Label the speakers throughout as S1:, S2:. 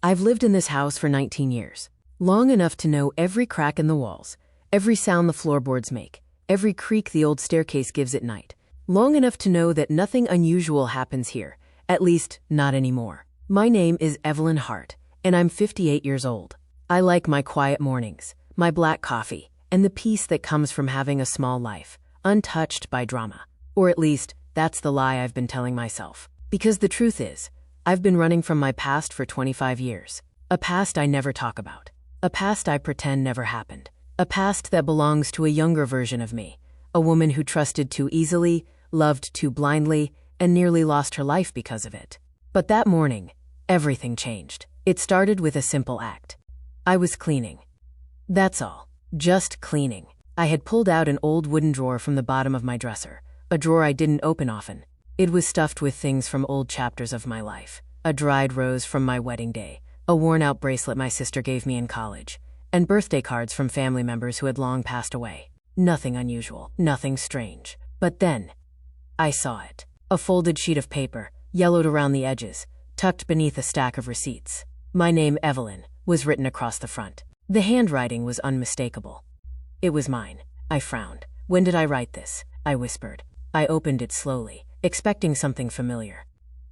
S1: I've lived in this house for 19 years, long enough to know every crack in the walls, every sound the floorboards make, every creak the old staircase gives at night, long enough to know that nothing unusual happens here, at least not anymore. My name is Evelyn Hart, and I'm 58 years old. I like my quiet mornings, my black coffee, and the peace that comes from having a small life, untouched by drama. Or at least, that's the lie I've been telling myself. Because the truth is, I've been running from my past for 25 years. A past I never talk about. A past I pretend never happened. A past that belongs to a younger version of me. A woman who trusted too easily, loved too blindly, and nearly lost her life because of it. But that morning, everything changed. It started with a simple act. I was cleaning. That's all. Just cleaning. I had pulled out an old wooden drawer from the bottom of my dresser, a drawer I didn't open often. It was stuffed with things from old chapters of my life. A dried rose from my wedding day, a worn-out bracelet my sister gave me in college, and birthday cards from family members who had long passed away. Nothing unusual, nothing strange. But then, I saw it. A folded sheet of paper, yellowed around the edges, tucked beneath a stack of receipts. My name, Evelyn, was written across the front. The handwriting was unmistakable. It was mine. I frowned. When did I write this? I whispered. I opened it slowly, expecting something familiar.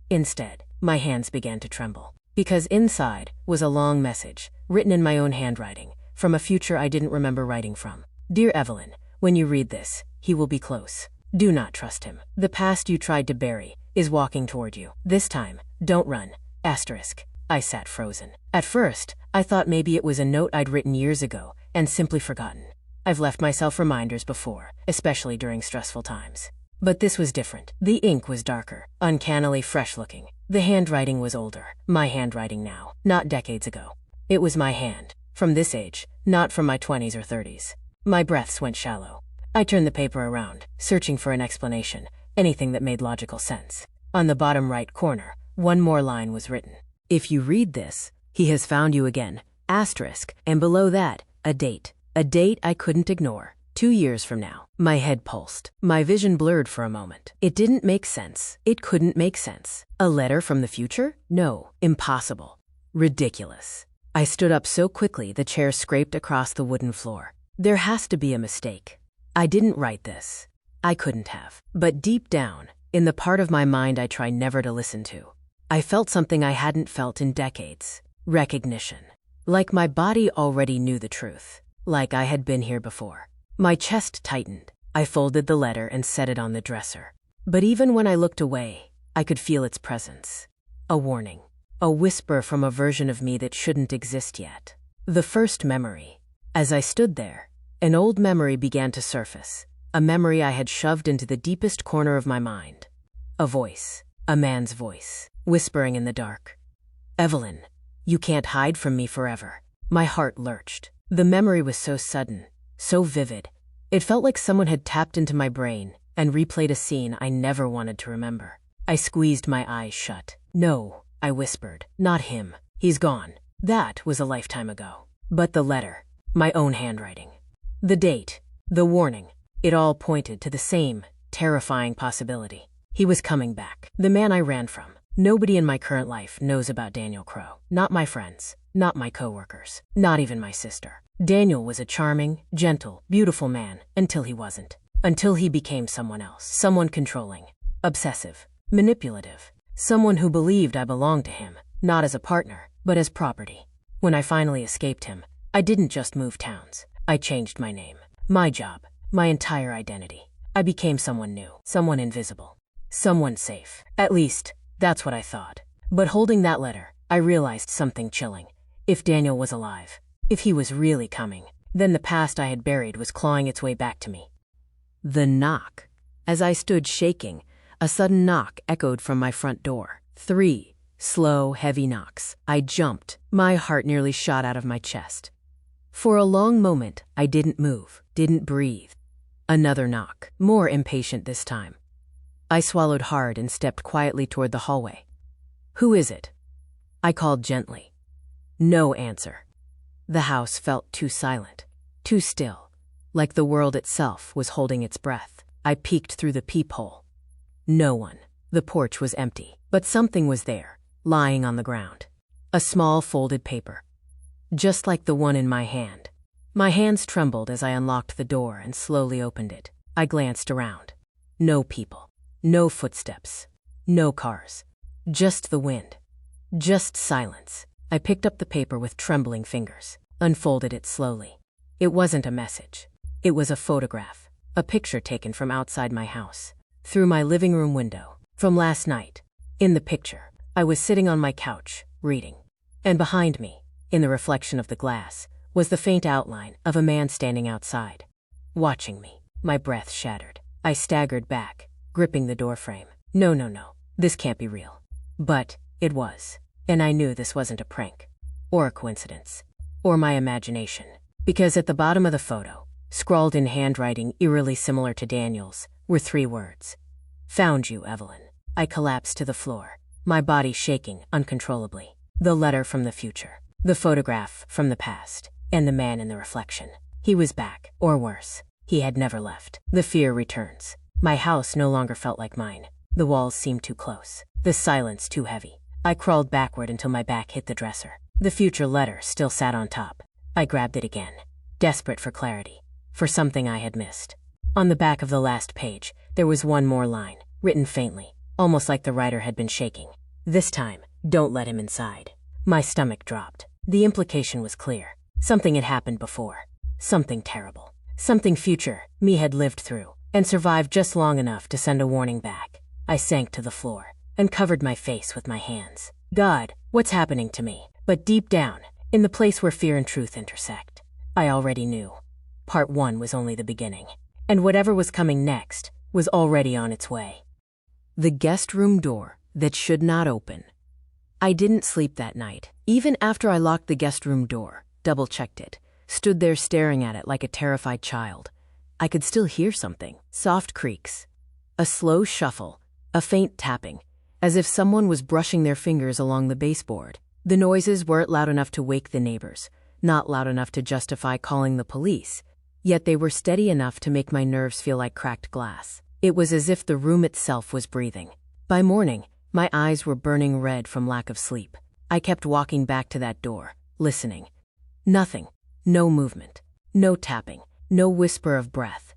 S1: Instead, my hands began to tremble. Because inside was a long message, written in my own handwriting, from a future I didn't remember writing from. Dear Evelyn, when you read this, he will be close. Do not trust him. The past you tried to bury is walking toward you. This time, don't run. Asterisk. I sat frozen. At first, I thought maybe it was a note I'd written years ago and simply forgotten. I've left myself reminders before, especially during stressful times. But this was different. The ink was darker, uncannily fresh-looking. The handwriting was older. My handwriting now, not decades ago. It was my hand, from this age, not from my 20s or 30s. My breaths went shallow. I turned the paper around, searching for an explanation, anything that made logical sense. On the bottom right corner, one more line was written. If you read this, he has found you again, asterisk, and below that, a date. A date I couldn't ignore. 2 years from now. My head pulsed. My vision blurred for a moment. It didn't make sense. It couldn't make sense. A letter from the future? No. Impossible. Ridiculous. I stood up so quickly the chair scraped across the wooden floor. There has to be a mistake. I didn't write this. I couldn't have. But deep down, in the part of my mind I try never to listen to, I felt something I hadn't felt in decades. Recognition. Like my body already knew the truth. Like I had been here before. My chest tightened. I folded the letter and set it on the dresser. But even when I looked away, I could feel its presence. A warning. A whisper from a version of me that shouldn't exist yet. The first memory. As I stood there, an old memory began to surface. A memory I had shoved into the deepest corner of my mind. A voice. A man's voice. Whispering in the dark. Evelyn, you can't hide from me forever. My heart lurched. The memory was so sudden, so vivid. It felt like someone had tapped into my brain and replayed a scene I never wanted to remember. I squeezed my eyes shut. No, I whispered. Not him. He's gone. That was a lifetime ago. But the letter, my own handwriting. The date, the warning, it all pointed to the same terrifying possibility. He was coming back. The man I ran from. Nobody in my current life knows about Daniel Crow. Not my friends. Not my coworkers. Not even my sister. Daniel was a charming, gentle, beautiful man until he wasn't. Until he became someone else. Someone controlling, obsessive, manipulative. Someone who believed I belonged to him, not as a partner, but as property. When I finally escaped him, I didn't just move towns. I changed my name, my job, my entire identity. I became someone new, someone invisible, someone safe. At least, that's what I thought. But holding that letter, I realized something chilling. If Daniel was alive, if he was really coming, then the past I had buried was clawing its way back to me. The knock. As I stood shaking, a sudden knock echoed from my front door. 3 slow, heavy knocks. I jumped. My heart nearly shot out of my chest. For a long moment, I didn't move, didn't breathe. Another knock, more impatient this time. I swallowed hard and stepped quietly toward the hallway. Who is it? I called gently. No answer. The house felt too silent, too still, like the world itself was holding its breath. I peeked through the peephole. No one. The porch was empty, but something was there, lying on the ground. A small folded paper, just like the one in my hand. My hands trembled as I unlocked the door and slowly opened it. I glanced around. No people, no footsteps, no cars, just the wind, just silence. I picked up the paper with trembling fingers, unfolded it slowly. It wasn't a message. It was a photograph, a picture taken from outside my house, through my living room window, from last night. In the picture, I was sitting on my couch, reading. And behind me, in the reflection of the glass, was the faint outline of a man standing outside, watching me. My breath shattered. I staggered back, gripping the doorframe. No, this can't be real. But it was. And I knew this wasn't a prank, or a coincidence, or my imagination. Because at the bottom of the photo, scrawled in handwriting eerily similar to Daniel's, were 3 words. Found you, Evelyn. I collapsed to the floor, my body shaking uncontrollably. The letter from the future, the photograph from the past, and the man in the reflection. He was back, or worse, he had never left. The fear returns. My house no longer felt like mine. The walls seemed too close, the silence too heavy. I crawled backward until my back hit the dresser. The future letter still sat on top. I grabbed it again, desperate for clarity, for something I had missed. On the back of the last page, there was one more line, written faintly, almost like the writer had been shaking. This time, don't let him inside. My stomach dropped. The implication was clear. Something had happened before. Something terrible. Something future me had lived through, and survived just long enough to send a warning back. I sank to the floor, and covered my face with my hands. God, what's happening to me? But deep down, in the place where fear and truth intersect, I already knew. Part 1 was only the beginning, and whatever was coming next was already on its way. The guest room door that should not open. I didn't sleep that night. Even after I locked the guest room door, double-checked it, stood there staring at it like a terrified child. I could still hear something. Soft creaks. A slow shuffle. A faint tapping, as if someone was brushing their fingers along the baseboard. The noises weren't loud enough to wake the neighbors, not loud enough to justify calling the police, yet they were steady enough to make my nerves feel like cracked glass. It was as if the room itself was breathing. By morning, my eyes were burning red from lack of sleep. I kept walking back to that door, listening. Nothing. No movement. No tapping. No whisper of breath.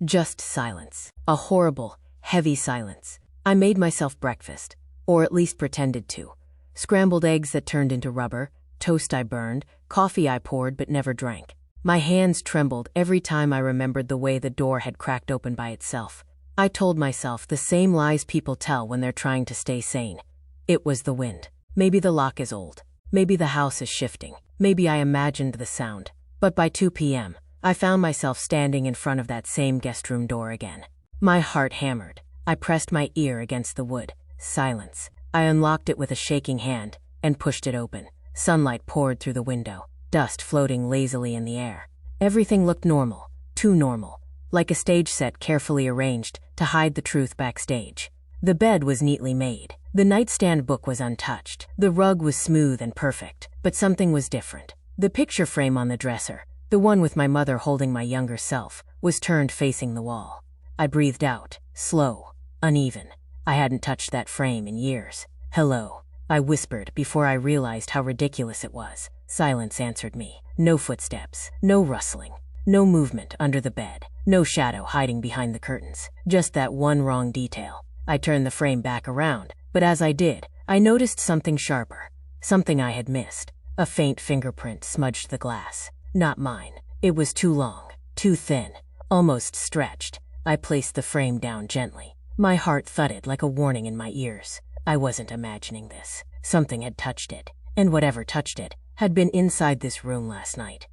S1: Just silence. A horrible, heavy silence. I made myself breakfast, or at least pretended to. Scrambled eggs that turned into rubber, toast I burned, coffee I poured but never drank. My hands trembled every time I remembered the way the door had cracked open by itself. I told myself the same lies people tell when they're trying to stay sane. It was the wind. Maybe the lock is old. Maybe the house is shifting. Maybe I imagined the sound. But by 2 p.m., I found myself standing in front of that same guest room door again. My heart hammered. I pressed my ear against the wood. Silence. I unlocked it with a shaking hand and pushed it open. Sunlight poured through the window, dust floating lazily in the air. Everything looked normal, too normal, like a stage set carefully arranged to hide the truth backstage. The bed was neatly made. The nightstand book was untouched. The rug was smooth and perfect, but something was different. The picture frame on the dresser, the one with my mother holding my younger self, was turned facing the wall. I breathed out, slow, uneven. I hadn't touched that frame in years. Hello, I whispered before I realized how ridiculous it was. Silence answered me. No footsteps, no rustling, no movement under the bed, no shadow hiding behind the curtains. Just that one wrong detail. I turned the frame back around, but as I did, I noticed something sharper, something I had missed. A faint fingerprint smudged the glass. Not mine. It was too long, too thin, almost stretched. I placed the frame down gently. My heart thudded like a warning in my ears. I wasn't imagining this. Something had touched it, and whatever touched it had been inside this room last night.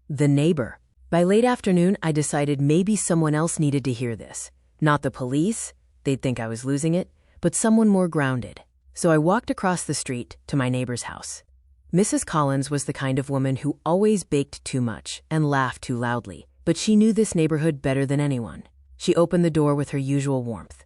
S1: The neighbor. By late afternoon, I decided maybe someone else needed to hear this. Not the police, they'd think I was losing it, but someone more grounded. So I walked across the street to my neighbor's house. Mrs. Collins was the kind of woman who always baked too much and laughed too loudly, but she knew this neighborhood better than anyone. She opened the door with her usual warmth.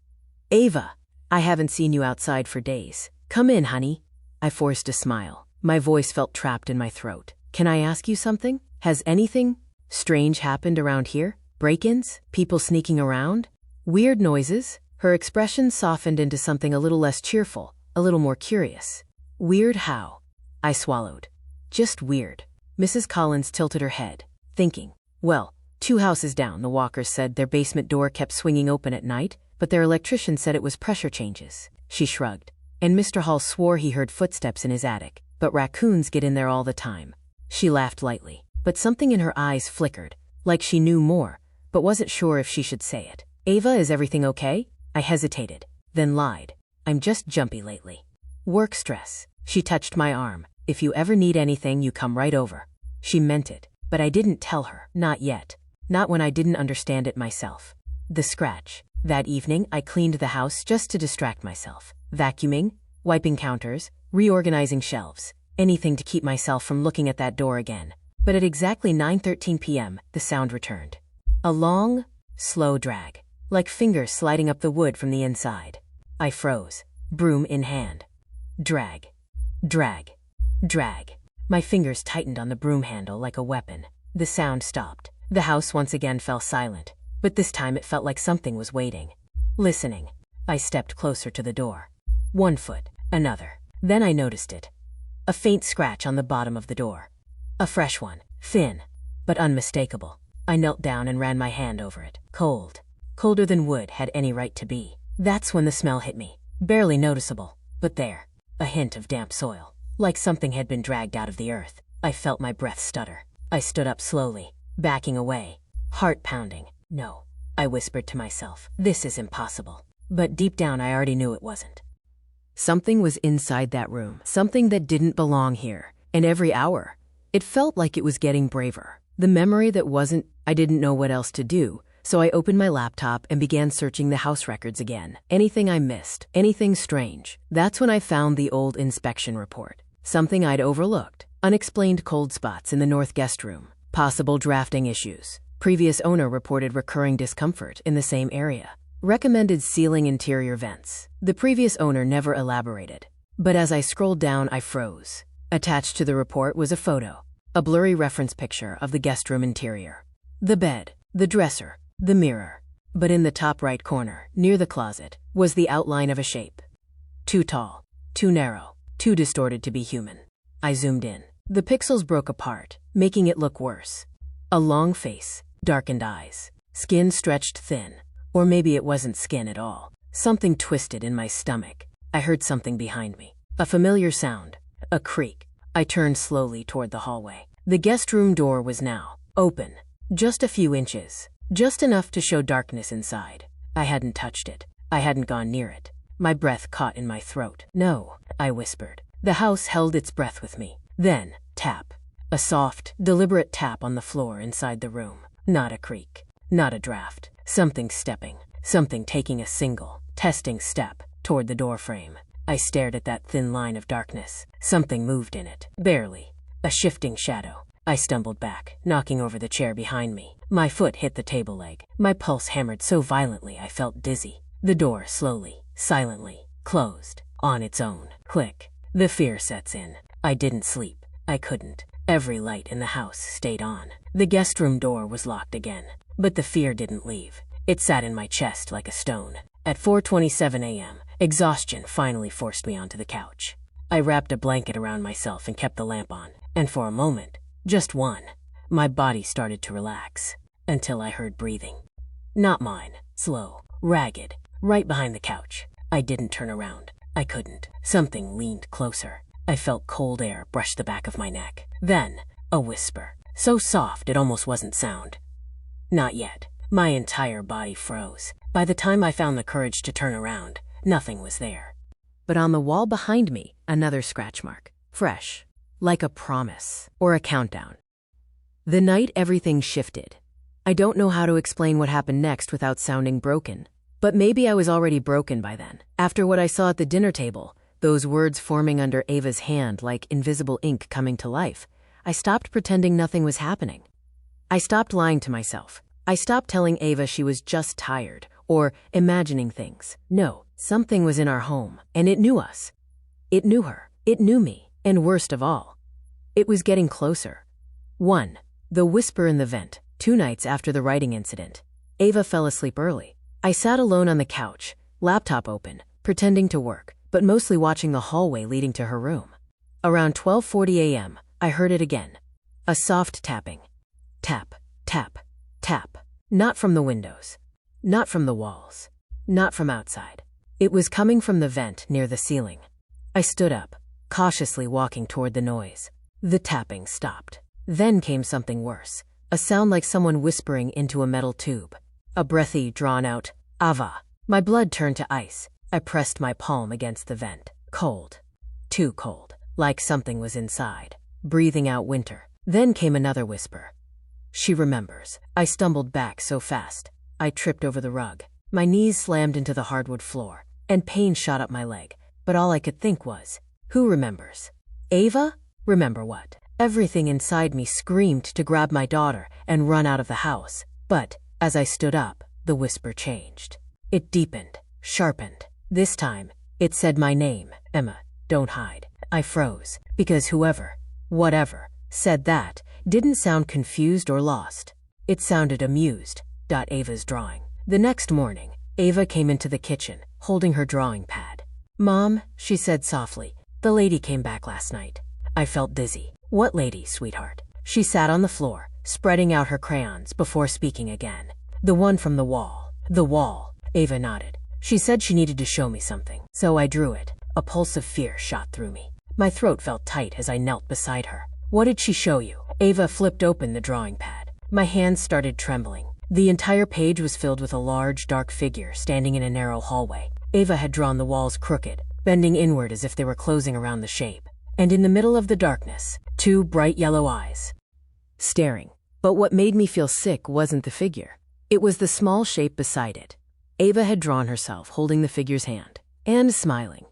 S1: "Ava, I haven't seen you outside for days. Come in, honey." I forced a smile. My voice felt trapped in my throat. "Can I ask you something? Has anything strange happened around here? Break-ins? People sneaking around? Weird noises?" Her expression softened into something a little less cheerful, a little more curious. "Weird how?" I swallowed. Just weird. Mrs. Collins tilted her head, thinking, well, 2 houses down, the Walkers said their basement door kept swinging open at night, but their electrician said it was pressure changes. She shrugged. And Mr. Hall swore he heard footsteps in his attic, but raccoons get in there all the time. She laughed lightly, but something in her eyes flickered, like she knew more, but wasn't sure if she should say it. Ava, is everything okay? I hesitated, then lied. I'm just jumpy lately. Work stress. She touched my arm. If you ever need anything, you come right over. She meant it, but I didn't tell her. Not yet. Not when I didn't understand it myself. The scratch. That evening, I cleaned the house just to distract myself. Vacuuming, wiping counters, reorganizing shelves. Anything to keep myself from looking at that door again. But at exactly 9:13 p.m., the sound returned. A long, slow drag, like fingers sliding up the wood from the inside. I froze, broom in hand. Drag. Drag. Drag. My fingers tightened on the broom handle like a weapon. The sound stopped. The house once again fell silent, but this time it felt like something was waiting. Listening. I stepped closer to the door. 1 foot, another. Then I noticed it. A faint scratch on the bottom of the door. A fresh one, thin, but unmistakable. I knelt down and ran my hand over it. Cold. Colder than wood had any right to be. That's when the smell hit me. Barely noticeable, but there. A hint of damp soil. Like something had been dragged out of the earth. I felt my breath stutter. I stood up slowly, backing away. Heart pounding. No. I whispered to myself. This is impossible. But deep down I already knew it wasn't. Something was inside that room. Something that didn't belong here. And every hour, it felt like it was getting braver. The memory that wasn't, I didn't know what else to do, so I opened my laptop and began searching the house records again. Anything I missed, anything strange. That's when I found the old inspection report. Something I'd overlooked. Unexplained cold spots in the north guest room. Possible drafting issues. Previous owner reported recurring discomfort in the same area. Recommended sealing interior vents. The previous owner never elaborated. But as I scrolled down, I froze. Attached to the report was a photo. A blurry reference picture of the guest room interior. The bed, the dresser, the mirror. But in the top right corner, near the closet, was the outline of a shape. Too tall, too narrow, too distorted to be human. I zoomed in. The pixels broke apart, making it look worse. A long face, darkened eyes, skin stretched thin. Or maybe it wasn't skin at all. Something twisted in my stomach. I heard something behind me. A familiar sound. A creak. I turned slowly toward the hallway. The guest room door was now open. Just a few inches. Just enough to show darkness inside. I hadn't touched it. I hadn't gone near it. My breath caught in my throat. No, I whispered. The house held its breath with me. Then, tap. A soft, deliberate tap on the floor inside the room. Not a creak. Not a draft. Something stepping. Something taking a single, testing step toward the door frame. I stared at that thin line of darkness. Something moved in it. Barely. A shifting shadow. I stumbled back, knocking over the chair behind me. My foot hit the table leg. My pulse hammered so violently I felt dizzy. The door slowly, silently, closed. On its own. Click. The fear sets in. I didn't sleep. I couldn't. Every light in the house stayed on. The guest room door was locked again. But the fear didn't leave. It sat in my chest like a stone. At 4:27 a.m., exhaustion finally forced me onto the couch. I wrapped a blanket around myself and kept the lamp on. And for a moment, just one, my body started to relax. Until I heard breathing. Not mine. Slow. Ragged. Right behind the couch. I didn't turn around. I couldn't. Something leaned closer. I felt cold air brush the back of my neck. Then, a whisper. So soft it almost wasn't sound. Not yet. My entire body froze. By the time I found the courage to turn around, nothing was there. But on the wall behind me, another scratch mark. Fresh. Like a promise. Or a countdown. The night everything shifted. I don't know how to explain what happened next without sounding broken. But maybe I was already broken by then. After what I saw at the dinner table, those words forming under Ava's hand like invisible ink coming to life, I stopped pretending nothing was happening. I stopped lying to myself. I stopped telling Ava she was just tired, or imagining things. No, something was in our home, and it knew us. It knew her. It knew me. And worst of all, it was getting closer. 1. The whisper in the vent. 2 nights after the writing incident. Ava fell asleep early. I sat alone on the couch, laptop open, pretending to work, but mostly watching the hallway leading to her room. Around 12:40 a.m., I heard it again. A soft tapping. Tap, tap, tap. Not from the windows. Not from the walls. Not from outside. It was coming from the vent near the ceiling. I stood up, cautiously walking toward the noise. The tapping stopped. Then came something worse. A sound like someone whispering into a metal tube. A breathy, drawn-out, "Ava." My blood turned to ice. I pressed my palm against the vent. Cold. Too cold. Like something was inside, breathing out winter. Then came another whisper. "She remembers." I stumbled back so fast. I tripped over the rug. My knees slammed into the hardwood floor, and pain shot up my leg. But all I could think was, who remembers? Ava? Remember what? Everything inside me screamed to grab my daughter and run out of the house. But, as I stood up, the whisper changed. It deepened, sharpened. This time, it said my name, Emma, don't hide. I froze, because whoever, whatever, said that didn't sound confused or lost. It sounded amused. Ava's drawing. The next morning, Ava came into the kitchen, holding her drawing pad. "Mom," she said softly, "the lady came back last night." I felt dizzy. "What lady, sweetheart?" She sat on the floor, spreading out her crayons before speaking again. "The one from the wall." "The wall," Ava nodded. "She said she needed to show me something, so I drew it." A pulse of fear shot through me. My throat felt tight as I knelt beside her. "What did she show you?" Ava flipped open the drawing pad. My hands started trembling. The entire page was filled with a large, dark figure standing in a narrow hallway. Ava had drawn the walls crooked, bending inward as if they were closing around the shape. And in the middle of the darkness, two bright yellow eyes. Staring. But what made me feel sick wasn't the figure. It was the small shape beside it. Ava had drawn herself holding the figure's hand, and smiling.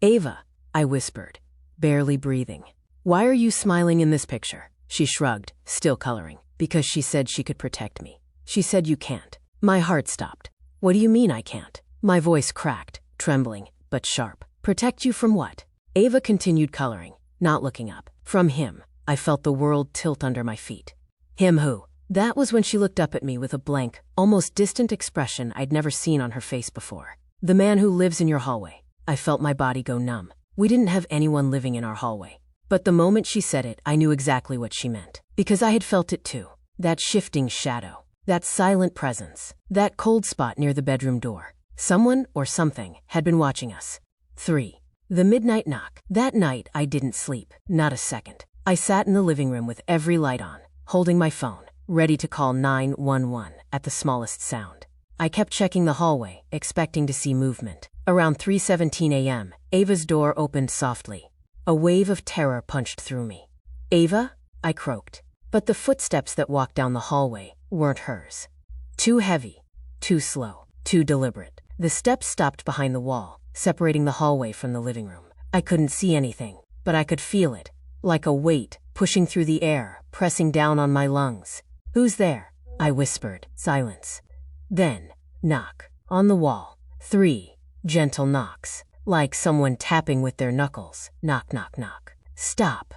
S1: "Ava," I whispered, barely breathing. "Why are you smiling in this picture?" She shrugged, still coloring. "Because she said she could protect me. She said you can't." My heart stopped. "What do you mean I can't?" My voice cracked, trembling, but sharp. "Protect you from what?" Ava continued coloring, not looking up. "From him." I felt the world tilt under my feet. "Him who?" That was when she looked up at me with a blank, almost distant expression I'd never seen on her face before. "The man who lives in your hallway." I felt my body go numb. We didn't have anyone living in our hallway. But the moment she said it, I knew exactly what she meant. Because I had felt it too. That shifting shadow. That silent presence. That cold spot near the bedroom door. Someone or something had been watching us. 3. The midnight knock. That night, I didn't sleep. Not a second. I sat in the living room with every light on, holding my phone, ready to call 911 at the smallest sound. I kept checking the hallway, expecting to see movement. Around 3:17 a.m., Ava's door opened softly. A wave of terror punched through me. "Ava?" I croaked. But the footsteps that walked down the hallway weren't hers. Too heavy, too slow, too deliberate. The steps stopped behind the wall, separating the hallway from the living room. I couldn't see anything, but I could feel it, like a weight pushing through the air, pressing down on my lungs. "Who's there?" I whispered. Silence. Then, knock. On the wall. 3 gentle knocks, like someone tapping with their knuckles. Knock, knock, knock. "Stop,"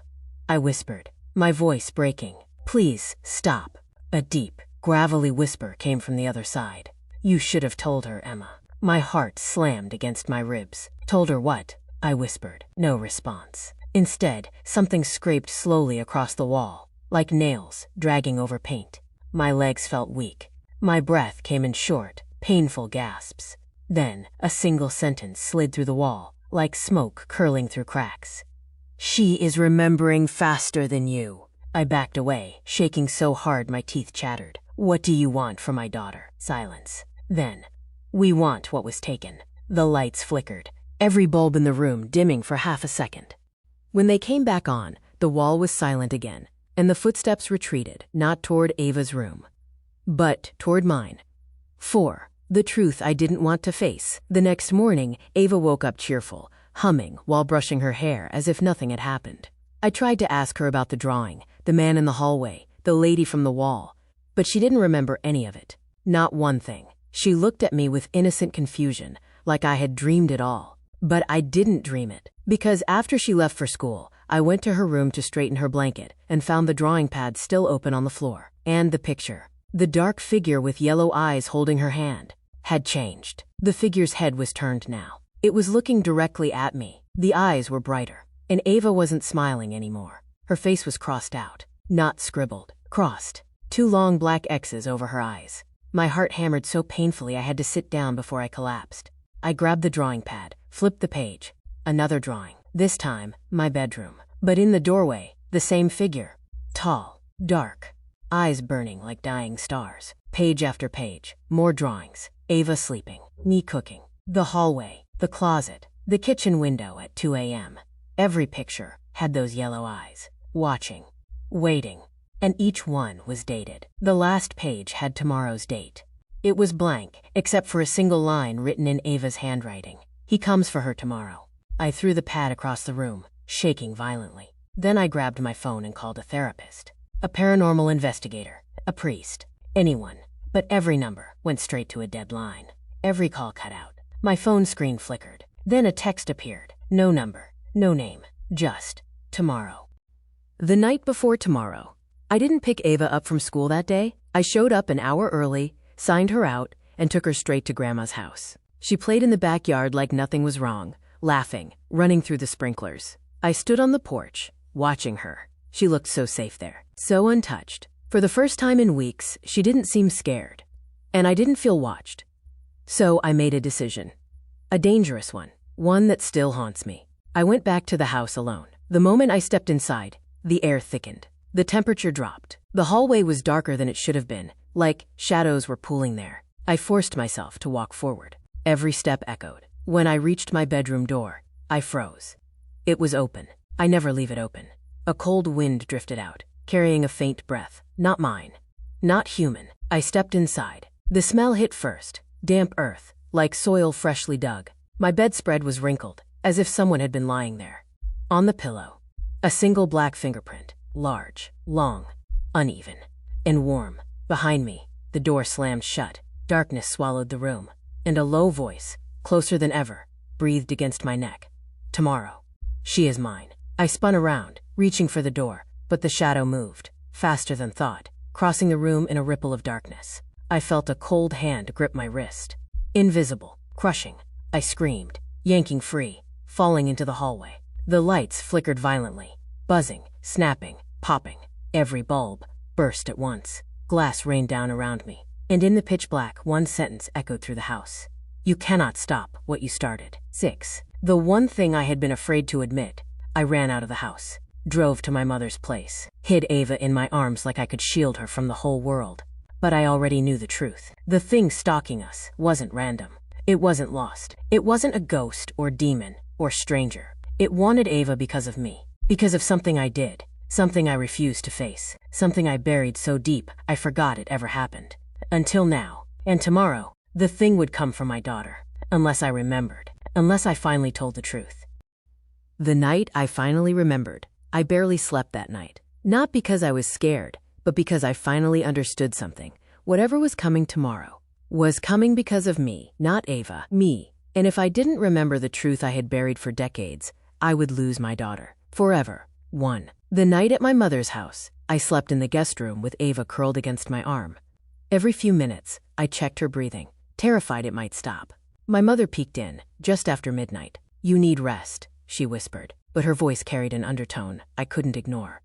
S1: I whispered, my voice breaking. "Please, stop." A deep, gravelly whisper came from the other side. "You should have told her, Emma." My heart slammed against my ribs. "Told her what?" I whispered. No response. Instead, something scraped slowly across the wall, like nails dragging over paint. My legs felt weak. My breath came in short, painful gasps. Then, a single sentence slid through the wall, like smoke curling through cracks. "She is remembering faster than you." I backed away, shaking so hard my teeth chattered. "What do you want from my daughter?" Silence. Then, "We want what was taken." The lights flickered, every bulb in the room dimming for half a second. When they came back on, the wall was silent again, and the footsteps retreated, not toward Ava's room, but toward mine. 4. The truth I didn't want to face. The next morning, Ava woke up cheerful, humming while brushing her hair as if nothing had happened. I tried to ask her about the drawing, the man in the hallway, the lady from the wall, but she didn't remember any of it. Not one thing. She looked at me with innocent confusion, like I had dreamed it all. But I didn't dream it, because after she left for school, I went to her room to straighten her blanket and found the drawing pad still open on the floor. And the picture. The dark figure with yellow eyes holding her hand had changed. The figure's head was turned now. It was looking directly at me. The eyes were brighter, And Ava wasn't smiling anymore. Her face was crossed out. Not scribbled. Crossed. 2 long black X's over her eyes. My heart hammered so painfully I had to sit down before I collapsed. I grabbed the drawing pad, flipped the page. Another drawing. This time, my bedroom. But in the doorway, the same figure. Tall. Dark. Eyes burning like dying stars. Page after page. More drawings. Ava sleeping. Me cooking. The hallway. The closet. The kitchen window at 2 a.m. Every picture had those yellow eyes. Watching. Waiting. And each one was dated. The last page had tomorrow's date. It was blank, except for a single line written in Ava's handwriting. He comes for her tomorrow. I threw the pad across the room, shaking violently. Then I grabbed my phone and called a therapist. A paranormal investigator. A priest. Anyone. But every number went straight to a dead line. Every call cut out. My phone screen flickered. Then a text appeared. No number. No name. Just tomorrow. The night before tomorrow. I didn't pick Ava up from school that day. I showed up an hour early, signed her out, and took her straight to Grandma's house. She played in the backyard like nothing was wrong, laughing, running through the sprinklers. I stood on the porch, watching her. She looked so safe there, so untouched. For the first time in weeks, she didn't seem scared. And I didn't feel watched. So I made a decision. A dangerous one that still haunts me. I went back to the house alone. The moment I stepped inside, the air thickened. The temperature dropped. The hallway was darker than it should have been, like shadows were pooling there. I forced myself to walk forward. Every step echoed. When I reached my bedroom door, I froze. It was open. I never leave it open. A cold wind drifted out, carrying a faint breath. Not mine. Not human. I stepped inside. The smell hit first. Damp earth, like soil freshly dug. My bedspread was wrinkled, as if someone had been lying there. On the pillow, a single black fingerprint. Large, long, uneven, and warm. Behind me, the door slammed shut. Darkness swallowed the room, and a low voice, closer than ever, breathed against my neck. Tomorrow. She is mine. I spun around, reaching for the door, but the shadow moved, faster than thought, crossing the room in a ripple of darkness. I felt a cold hand grip my wrist. Invisible, crushing. I screamed, yanking free, falling into the hallway. The lights flickered violently, buzzing, snapping, popping. Every bulb burst at once. Glass rained down around me, and in the pitch black, one sentence echoed through the house. You cannot stop what you started. 6. The one thing I had been afraid to admit. I ran out of the house, drove to my mother's place, hid Ava in my arms like I could shield her from the whole world. But I already knew the truth. The thing stalking us wasn't random. It wasn't lost. It wasn't a ghost or demon or stranger. It wanted Ava because of me. Because of something I did, something I refused to face, something I buried so deep I forgot it ever happened. Until now. And tomorrow, the thing would come for my daughter. Unless I remembered. Unless I finally told the truth. The night I finally remembered, I barely slept that night. Not because I was scared, but because I finally understood something. Whatever was coming tomorrow was coming because of me, not Ava, me. And if I didn't remember the truth I had buried for decades, I would lose my daughter. Forever. 1. The night at my mother's house, I slept in the guest room with Ava curled against my arm. Every few minutes, I checked her breathing, terrified it might stop. My mother peeked in, just after midnight. You need rest, she whispered, but her voice carried an undertone I couldn't ignore.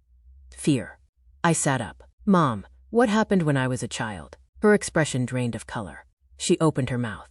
S1: Fear. I sat up. Mom, what happened when I was a child? Her expression drained of color. She opened her mouth.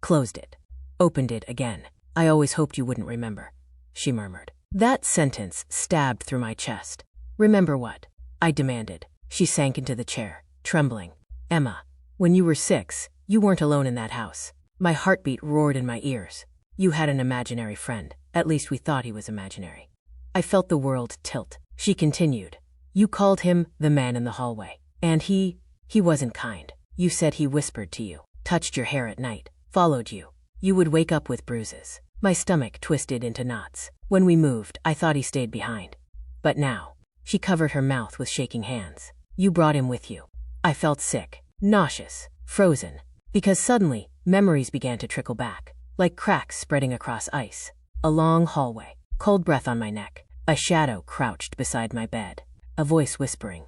S1: Closed it. Opened it again. I always hoped you wouldn't remember, she murmured. That sentence stabbed through my chest. Remember what? I demanded. She sank into the chair, trembling. Emma, when you were 6, you weren't alone in that house. My heartbeat roared in my ears. You had an imaginary friend. At least we thought he was imaginary. I felt the world tilt. She continued. You called him the man in the hallway. And he wasn't kind. You said he whispered to you, touched your hair at night, followed you. You would wake up with bruises. My stomach twisted into knots. When we moved, I thought he stayed behind. But now, she covered her mouth with shaking hands. You brought him with you. I felt sick, nauseous, frozen, because suddenly, memories began to trickle back, like cracks spreading across ice. A long hallway, cold breath on my neck, a shadow crouched beside my bed, a voice whispering,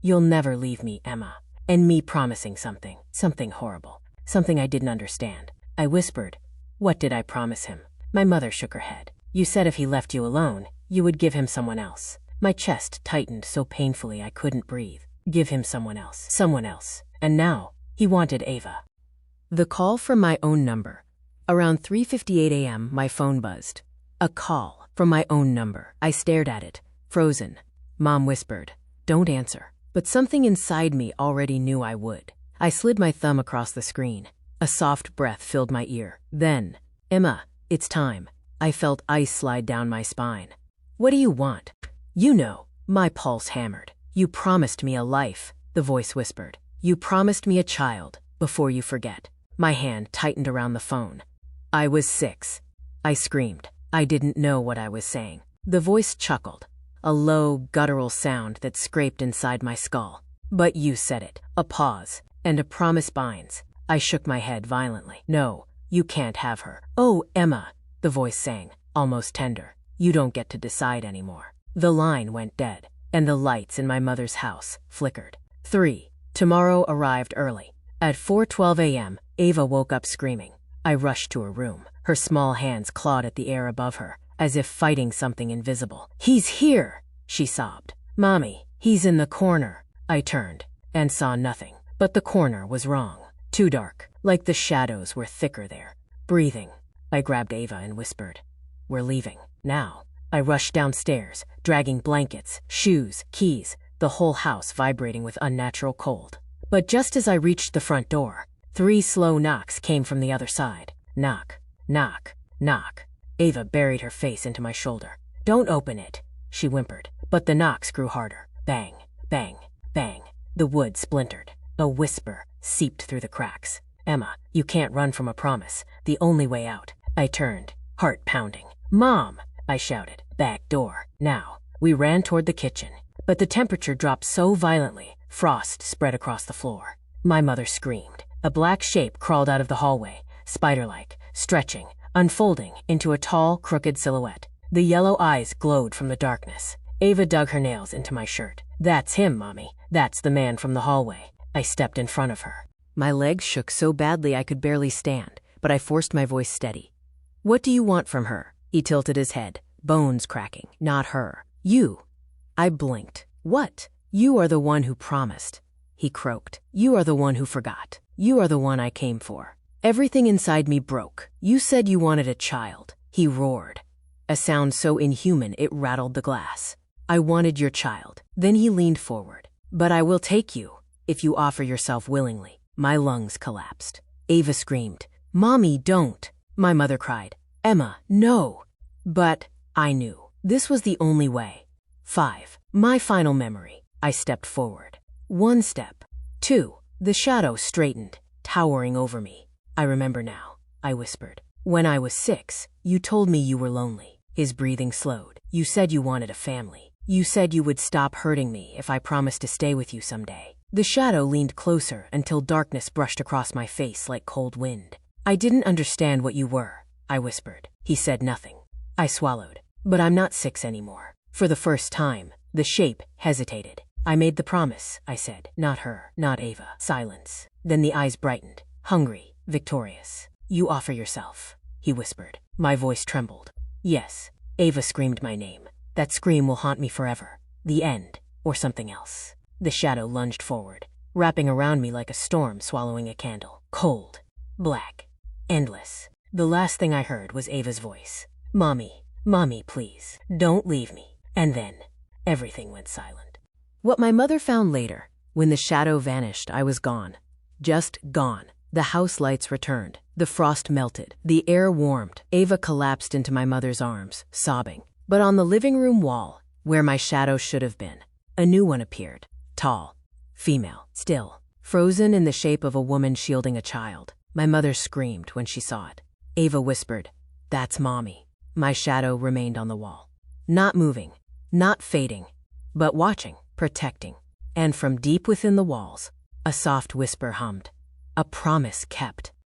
S1: You'll never leave me, Emma. And me promising something horrible, something I didn't understand. I whispered, What did I promise him? My mother shook her head. You said if he left you alone, You would give him someone else. My chest tightened so painfully I couldn't breathe. Give him someone else. Someone else. And now, he wanted Ava. The call from my own number. Around 3:58 a.m., my phone buzzed. A call from my own number. I stared at it, frozen. Mom whispered, "Don't answer." But something inside me already knew I would. I slid my thumb across the screen. A soft breath filled my ear. Then, "Emma, it's time." I felt ice slide down my spine. "What do you want?" "You know." My pulse hammered. "You promised me a life," the voice whispered. "You promised me a child, before you forget." My hand tightened around the phone. "I was 6. I screamed. I didn't know what I was saying. The voice chuckled, a low, guttural sound that scraped inside my skull. "But you said it." A pause, and a promise binds. I shook my head violently. "No, you can't have her." "Oh, Emma," the voice sang, almost tender. "You don't get to decide anymore." The line went dead, and the lights in my mother's house flickered. 3. Tomorrow arrived early. At 4:12 a.m., Ava woke up screaming. I rushed to her room. Her small hands clawed at the air above her, as if fighting something invisible. "He's here!" she sobbed. "Mommy, he's in the corner." I turned, and saw nothing. But the corner was wrong. Too dark, like the shadows were thicker there. Breathing, I grabbed Ava and whispered, "We're leaving, now." I rushed downstairs, dragging blankets, shoes, keys, the whole house vibrating with unnatural cold. But just as I reached the front door, 3 slow knocks came from the other side. Knock, knock, knock. Ava buried her face into my shoulder. "Don't open it," she whimpered. But the knocks grew harder. Bang, bang, bang. The wood splintered. A whisper seeped through the cracks. "Emma, you can't run from a promise. The only way out." I turned, heart pounding. "Mom!" I shouted. "Back door, now." We ran toward the kitchen, but the temperature dropped so violently, frost spread across the floor. My mother screamed. A black shape crawled out of the hallway, spider-like, stretching, unfolding into a tall, crooked silhouette. The yellow eyes glowed from the darkness. Ava dug her nails into my shirt. "That's him, Mommy. That's the man from the hallway." I stepped in front of her. My legs shook so badly I could barely stand, but I forced my voice steady. "What do you want from her?" He tilted his head, bones cracking. "Not her. You." I blinked. "What?" "You are the one who promised," he croaked. "You are the one who forgot. You are the one I came for." Everything inside me broke. "You said you wanted a child," he roared, a sound so inhuman it rattled the glass. "I wanted your child." Then he leaned forward. "But I will take you, if you offer yourself willingly." My lungs collapsed. Ava screamed, "Mommy, don't." My mother cried, "Emma, no." But I knew this was the only way. 5. My final memory. I stepped forward. 1 step. 2. The shadow straightened, towering over me. "I remember now," I whispered. "When I was 6, you told me you were lonely." His breathing slowed. "You said you wanted a family. You said you would stop hurting me if I promised to stay with you someday." The shadow leaned closer until darkness brushed across my face like cold wind. "I didn't understand what you were," I whispered. He said nothing. I swallowed. "But I'm not 6 anymore." For the first time, the shape hesitated. "I made the promise," I said. "Not her, not Ava." Silence. Then the eyes brightened, hungry, victorious. "You offer yourself," he whispered. My voice trembled. "Yes." Ava screamed my name. "That scream will haunt me forever. The end, or something else." The shadow lunged forward, wrapping around me like a storm swallowing a candle. Cold, black, endless. The last thing I heard was Ava's voice. "Mommy, Mommy, please, don't leave me." And then, everything went silent. What my mother found later, when the shadow vanished, I was gone. Just gone. The house lights returned. The frost melted. The air warmed. Ava collapsed into my mother's arms, sobbing. But on the living room wall, where my shadow should have been, a new one appeared. Tall, female, still, frozen in the shape of a woman shielding a child. My mother screamed when she saw it. Ava whispered, "That's Mommy." My shadow remained on the wall. Not moving, not fading, but watching, protecting. And from deep within the walls, a soft whisper hummed. A promise kept.